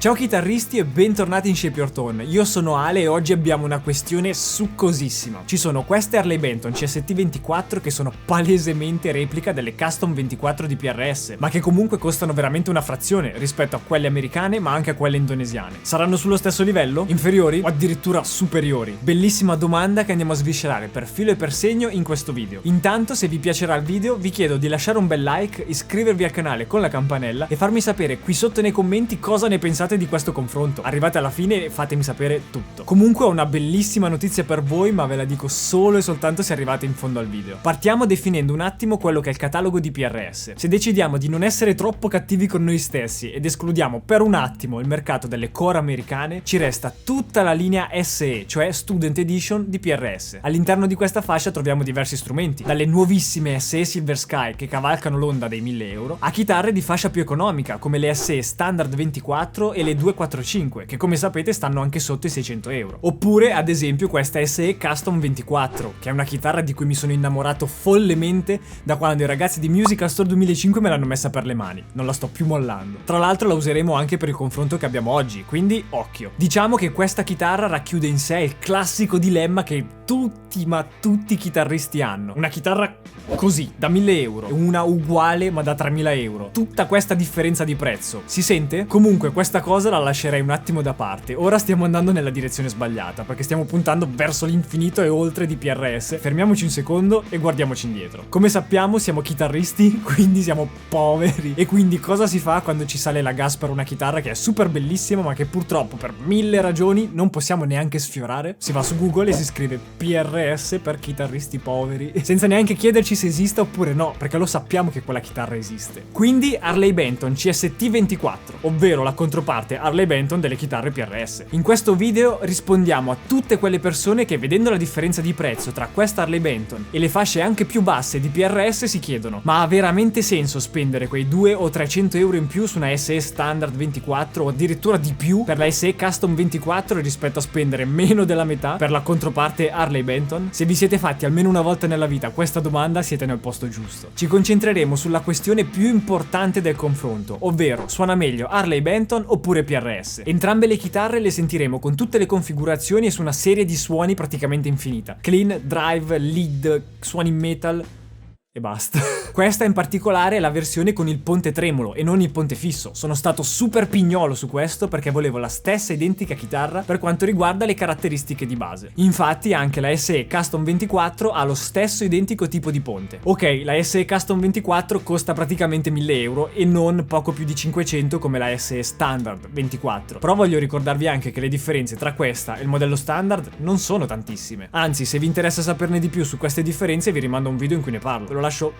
Ciao chitarristi e bentornati in Shape Your Tone. Io sono Ale e oggi abbiamo una questione succosissima. Ci sono queste Harley Benton CST24 che sono palesemente replica delle Custom 24 di PRS, ma che comunque costano veramente una frazione rispetto a quelle americane ma anche a quelle indonesiane. Saranno sullo stesso livello? Inferiori? O addirittura superiori? Bellissima domanda che andiamo a sviscerare per filo e per segno in questo video. Intanto, se vi piacerà il video, vi chiedo di lasciare un bel like, iscrivervi al canale con la campanella e farmi sapere qui sotto nei commenti cosa ne pensate di questo confronto. Arrivate alla fine e fatemi sapere tutto. Comunque ho una bellissima notizia per voi, ma ve la dico solo e soltanto se arrivate in fondo al video. Partiamo definendo un attimo quello che è il catalogo di PRS. Se decidiamo di non essere troppo cattivi con noi stessi ed escludiamo per un attimo il mercato delle core americane, ci resta tutta la linea SE, cioè Student Edition di PRS. All'interno di questa fascia troviamo diversi strumenti, dalle nuovissime SE Silver Sky che cavalcano l'onda dei 1000 euro, a chitarre di fascia più economica come le SE Standard 24 e le 245, che come sapete stanno anche sotto i 600 euro. Oppure ad esempio questa SE Custom 24, che è una chitarra di cui mi sono innamorato follemente da quando i ragazzi di Musical Store 2005 me l'hanno messa per le mani. Non la sto più mollando. Tra l'altro la useremo anche per il confronto che abbiamo oggi, quindi occhio. Diciamo che questa chitarra racchiude in sé il classico dilemma che tutti i chitarristi hanno. Una chitarra così, da 1000 euro, e una uguale ma da 3000 euro. Tutta questa differenza di prezzo. Si sente? Comunque questa cosa la lascerei un attimo da parte. Ora stiamo andando nella direzione sbagliata, perché stiamo puntando verso l'infinito e oltre di PRS. Fermiamoci un secondo e guardiamoci indietro. Come sappiamo siamo chitarristi, quindi siamo poveri. E quindi cosa si fa quando ci sale la gas per una chitarra che è super bellissima, ma che purtroppo per 1000 ragioni non possiamo neanche sfiorare? Si va su Google e si scrive PRS per chitarristi poveri, senza neanche chiederci se esista oppure no, perché lo sappiamo che quella chitarra esiste. Quindi Harley Benton CST24, ovvero la controparte Harley Benton delle chitarre PRS. In questo video rispondiamo a tutte quelle persone che, vedendo la differenza di prezzo tra questa Harley Benton e le fasce anche più basse di PRS, si chiedono: ma ha veramente senso spendere quei 200 o 300 euro in più su una SE Standard 24 o addirittura di più per la SE Custom 24 rispetto a spendere meno della metà per la controparte Harley Benton? Se vi siete fatti almeno una volta nella vita questa domanda, siete nel posto giusto. Ci concentreremo sulla questione più importante del confronto, ovvero: suona meglio Harley Benton oppure PRS? Entrambe le chitarre le sentiremo con tutte le configurazioni e su una serie di suoni praticamente infinita: clean, drive, lead, suoni metal e basta. Questa in particolare è la versione con il ponte tremolo e non il ponte fisso. Sono stato super pignolo su questo perché volevo la stessa identica chitarra per quanto riguarda le caratteristiche di base. Infatti anche la SE Custom 24 ha lo stesso identico tipo di ponte. Ok, la SE Custom 24 costa praticamente 1000 euro e non poco più di 500 come la SE Standard 24. Però voglio ricordarvi anche che le differenze tra questa e il modello standard non sono tantissime. Anzi, se vi interessa saperne di più su queste differenze vi rimando a un video in cui ne parlo. Ve lo lascio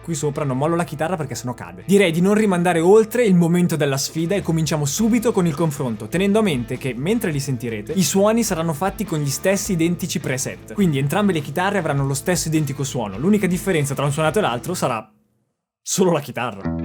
qui sopra, non mollo la chitarra perché sennò cade. Direi di non rimandare oltre il momento della sfida e cominciamo subito con il confronto, tenendo a mente che mentre li sentirete i suoni saranno fatti con gli stessi identici preset, quindi entrambe le chitarre avranno lo stesso identico suono. L'unica differenza tra un suonato e l'altro sarà solo la chitarra.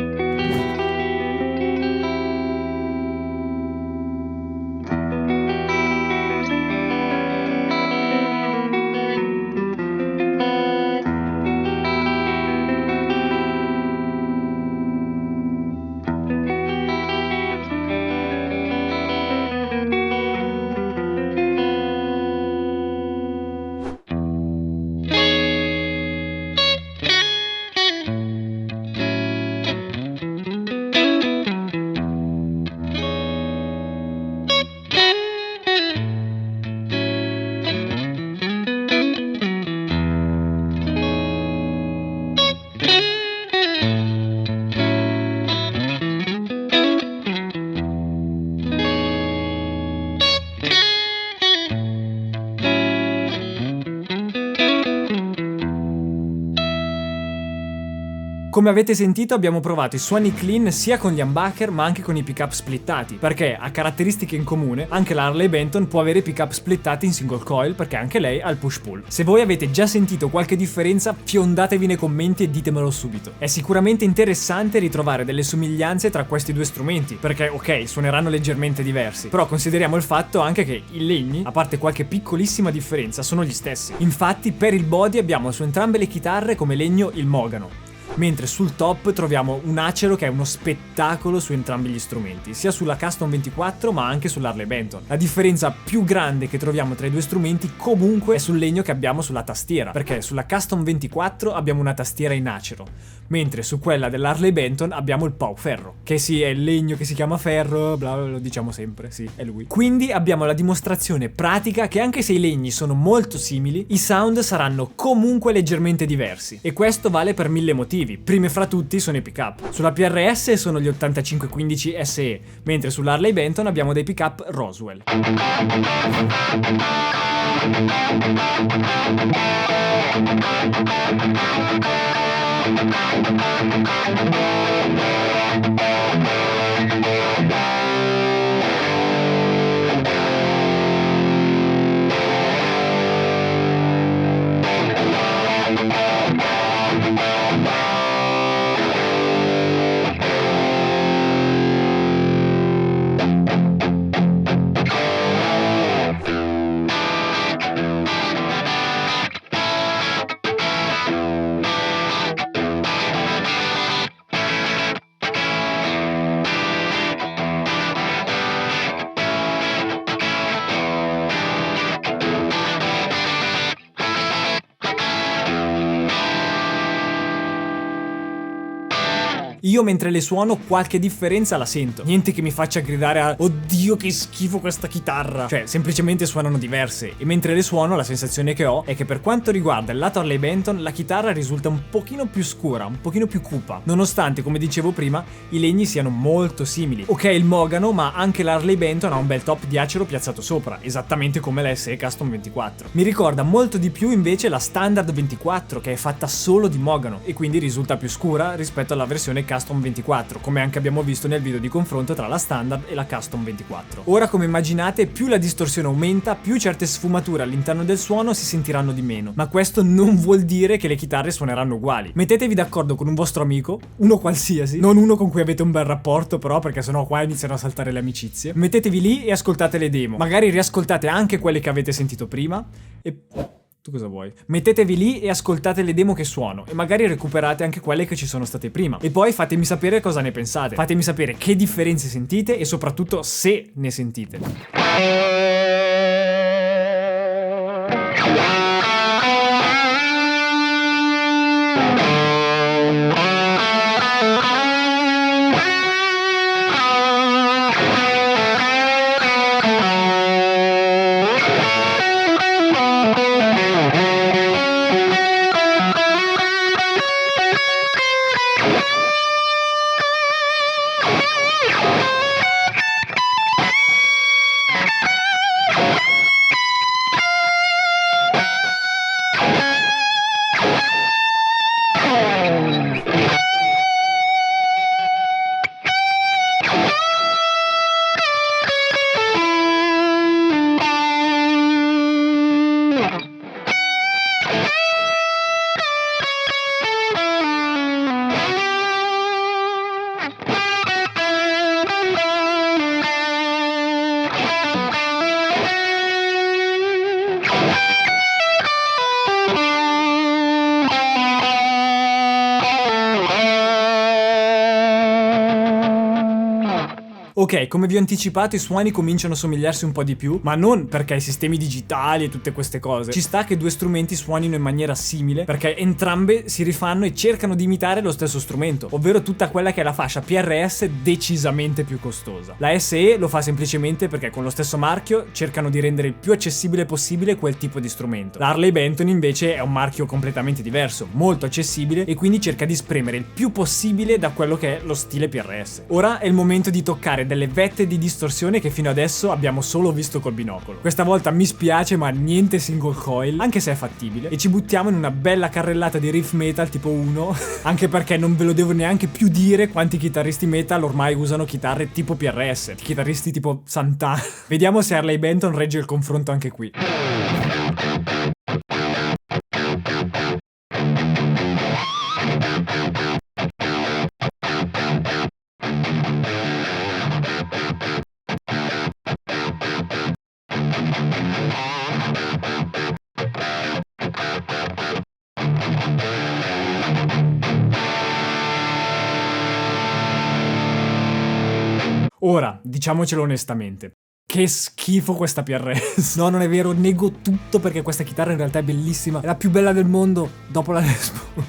Come avete sentito abbiamo provato i suoni clean sia con gli humbucker ma anche con i pick up splittati, perché ha caratteristiche in comune. Anche la Harley Benton può avere pick up splittati in single coil perché anche lei ha il push pull. Se voi avete già sentito qualche differenza fiondatevi nei commenti e ditemelo subito. È sicuramente interessante ritrovare delle somiglianze tra questi due strumenti, perché ok, suoneranno leggermente diversi, però consideriamo il fatto anche che i legni, a parte qualche piccolissima differenza, sono gli stessi. Infatti per il body abbiamo su entrambe le chitarre come legno il mogano. mentre sul top troviamo un acero che è uno spettacolo su entrambi gli strumenti, sia sulla Custom 24 ma anche sull'Harley Benton. La differenza più grande che troviamo tra i due strumenti comunque è sul legno che abbiamo sulla tastiera, perché sulla Custom 24 abbiamo una tastiera in acero, mentre su quella dell'Harley Benton abbiamo il pau ferro, che sì, è il legno che si chiama ferro, bla bla, lo diciamo sempre, sì, è lui. Quindi abbiamo la dimostrazione pratica che anche se i legni sono molto simili, i sound saranno comunque leggermente diversi, e questo vale per 1000 motivi. Primi fra tutti sono i pick-up. Sulla PRS sono gli 8515 SE, mentre sull'Harley Benton abbiamo dei pick-up Roswell. Io mentre le suono qualche differenza la sento. Niente che mi faccia gridare a oddio che schifo questa chitarra. Cioè, semplicemente suonano diverse. E mentre le suono la sensazione che ho è che per quanto riguarda il lato Harley Benton, la chitarra risulta un pochino più scura, un pochino più cupa. Nonostante, come dicevo prima, i legni siano molto simili. Ok, il mogano, ma anche l'Harley Benton ha un bel top di acero piazzato sopra, esattamente come la SE Custom 24. Mi ricorda molto di più invece la Standard 24, che è fatta solo di mogano e quindi risulta più scura rispetto alla versione Custom 24, come anche abbiamo visto nel video di confronto tra la Standard e la Custom 24. Ora, come immaginate, più la distorsione aumenta, più certe sfumature all'interno del suono si sentiranno di meno, ma questo non vuol dire che le chitarre suoneranno uguali. Mettetevi d'accordo con un vostro amico, uno qualsiasi, non uno con cui avete un bel rapporto però, perché sennò qua iniziano a saltare le amicizie. Mettetevi lì e ascoltate le demo, magari riascoltate anche quelle che avete sentito prima e... Tu cosa vuoi? Mettetevi lì e ascoltate le demo che suono e magari recuperate anche quelle che ci sono state prima. E poi fatemi sapere cosa ne pensate. Fatemi sapere che differenze sentite e soprattutto se ne sentite. Ok, come vi ho anticipato, i suoni cominciano a somigliarsi un po' di più, ma non perché i sistemi digitali e tutte queste cose. Ci sta che due strumenti suonino in maniera simile, perché entrambe si rifanno e cercano di imitare lo stesso strumento, ovvero tutta quella che è la fascia PRS decisamente più costosa. La SE lo fa semplicemente perché con lo stesso marchio cercano di rendere il più accessibile possibile quel tipo di strumento. La Harley Benton invece è un marchio completamente diverso, molto accessibile, e quindi cerca di spremere il più possibile da quello che è lo stile PRS. Ora è il momento di toccare delle vette di distorsione che fino adesso abbiamo solo visto col binocolo. Questa volta mi spiace, ma niente single coil, anche se è fattibile, e ci buttiamo in una bella carrellata di riff metal tipo 1, anche perché non ve lo devo neanche più dire quanti chitarristi metal ormai usano chitarre tipo PRS, chitarristi tipo Santana. Vediamo se Harley Benton regge il confronto anche qui. Ora, diciamocelo onestamente. Che schifo questa PRS. No, non è vero, nego tutto perché questa chitarra in realtà è bellissima. È la più bella del mondo dopo la Les Paul.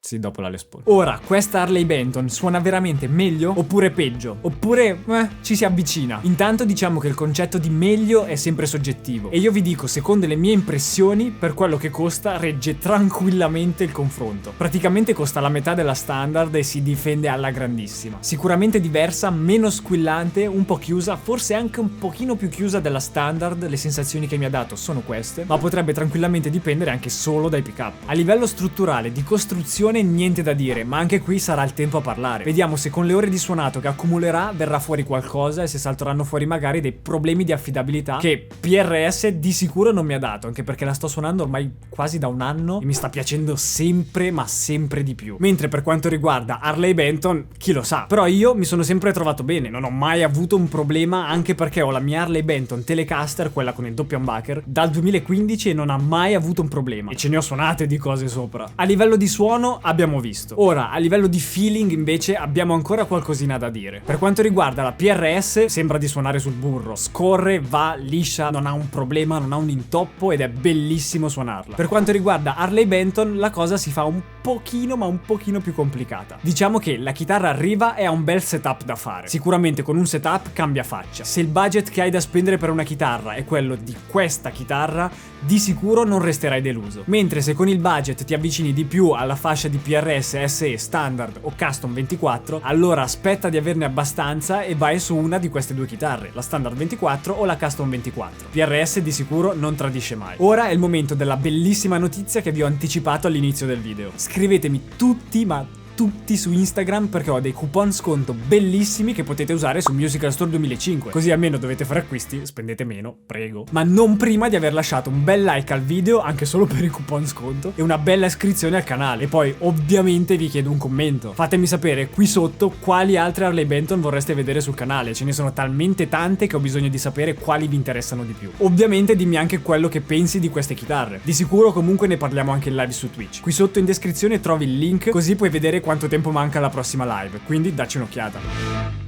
Sì, dopo la Les Paul. Ora, questa Harley Benton suona veramente meglio oppure peggio? Oppure, ci si avvicina? Intanto diciamo che il concetto di meglio è sempre soggettivo. E io vi dico, secondo le mie impressioni, per quello che costa, regge tranquillamente il confronto. Praticamente costa la metà della standard e si difende alla grandissima. Sicuramente diversa, meno squillante, un po' chiusa, forse anche un pochino più chiusa della standard. Le sensazioni che mi ha dato sono queste, ma potrebbe tranquillamente dipendere anche solo dai pick-up. A livello strutturale, di costruzione, niente da dire, ma anche qui sarà il tempo a parlare. Vediamo se con le ore di suonato che accumulerà verrà fuori qualcosa e se salteranno fuori magari dei problemi di affidabilità che PRS di sicuro non mi ha dato, anche perché la sto suonando ormai quasi da un anno e mi sta piacendo sempre, ma sempre di più. Mentre per quanto riguarda Harley Benton, chi lo sa, però io mi sono sempre trovato bene, non ho mai avuto un problema, anche perché ho la mia Harley Benton Telecaster, quella con il doppio humbucker, dal 2015 e non ha mai avuto un problema, e ce ne ho suonate di cose sopra. A livello di suono abbiamo visto. Ora, a livello di feeling invece abbiamo ancora qualcosina da dire. Per quanto riguarda la PRS, sembra di suonare sul burro, scorre, va liscia, non ha un problema, non ha un intoppo ed è bellissimo suonarla. Per quanto riguarda Harley Benton, la cosa si fa un pochino, ma un pochino più complicata. Diciamo che la chitarra arriva e ha un bel setup da fare. Sicuramente con un setup cambia faccia. Se il budget che hai da spendere per una chitarra è quello di questa chitarra, di sicuro non resterai deluso. Mentre se con il budget ti avvicini di più alla fascia di PRS, SE, Standard o Custom 24, allora aspetta di averne abbastanza e vai su una di queste due chitarre, la Standard 24 o la Custom 24. PRS di sicuro non tradisce mai. Ora è il momento della bellissima notizia che vi ho anticipato all'inizio del video. Scrivetemi tutti, ma tutti su Instagram, perché ho dei coupon sconto bellissimi che potete usare su Musical Store 2005, così almeno dovete fare acquisti, spendete meno, prego, ma non prima di aver lasciato un bel like al video, anche solo per i coupon sconto, e una bella iscrizione al canale. E poi ovviamente vi chiedo un commento, fatemi sapere qui sotto quali altre Harley Benton vorreste vedere sul canale, ce ne sono talmente tante che ho bisogno di sapere quali vi interessano di più. Ovviamente dimmi anche quello che pensi di queste chitarre, di sicuro comunque ne parliamo anche in live su Twitch. Qui sotto in descrizione trovi il link, così puoi vedere quanto tempo manca alla prossima live, quindi dacci un'occhiata.